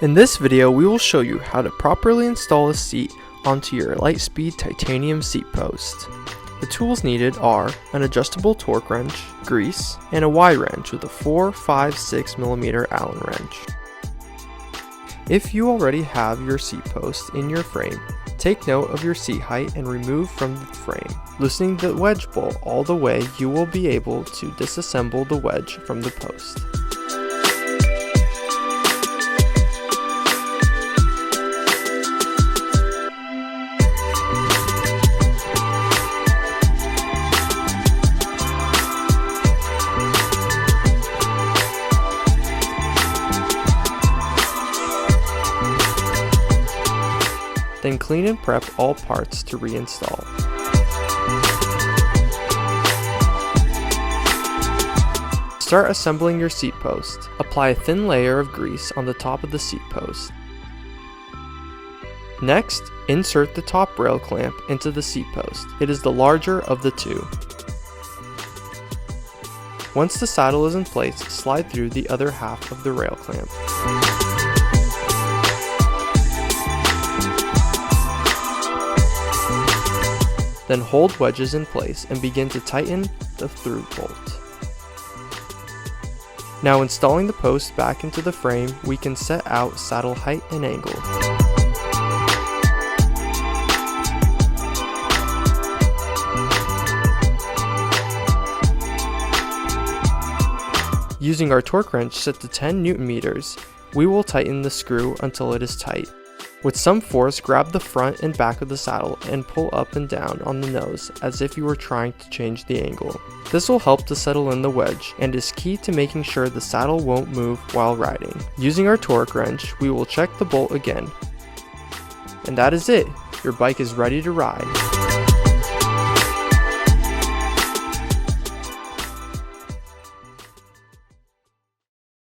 In this video, we will show you how to properly install a seat onto your Litespeed Titanium Seatpost. The tools needed are an adjustable torque wrench, grease, and a Y wrench with a 4, 5, 6mm Allen wrench. If you already have your seat post in your frame, take note of your seat height and remove from the frame. Loosening the wedge bolt all the way, you will be able to disassemble the wedge from the post. Then clean and prep all parts to reinstall. Start assembling your seat post. Apply a thin layer of grease on the top of the seat post. Next, insert the top rail clamp into the seat post. It is the larger of the two. Once the saddle is in place, slide through the other half of the rail clamp. Then hold wedges in place and begin to tighten the through bolt. Now installing the post back into the frame, we can set out saddle height and angle. Using our torque wrench set to 10 Nm, we will tighten the screw until it is tight. With some force, grab the front and back of the saddle and pull up and down on the nose as if you were trying to change the angle. This will help to settle in the wedge and is key to making sure the saddle won't move while riding. Using our torque wrench, we will check the bolt again. And that is it! Your bike is ready to ride.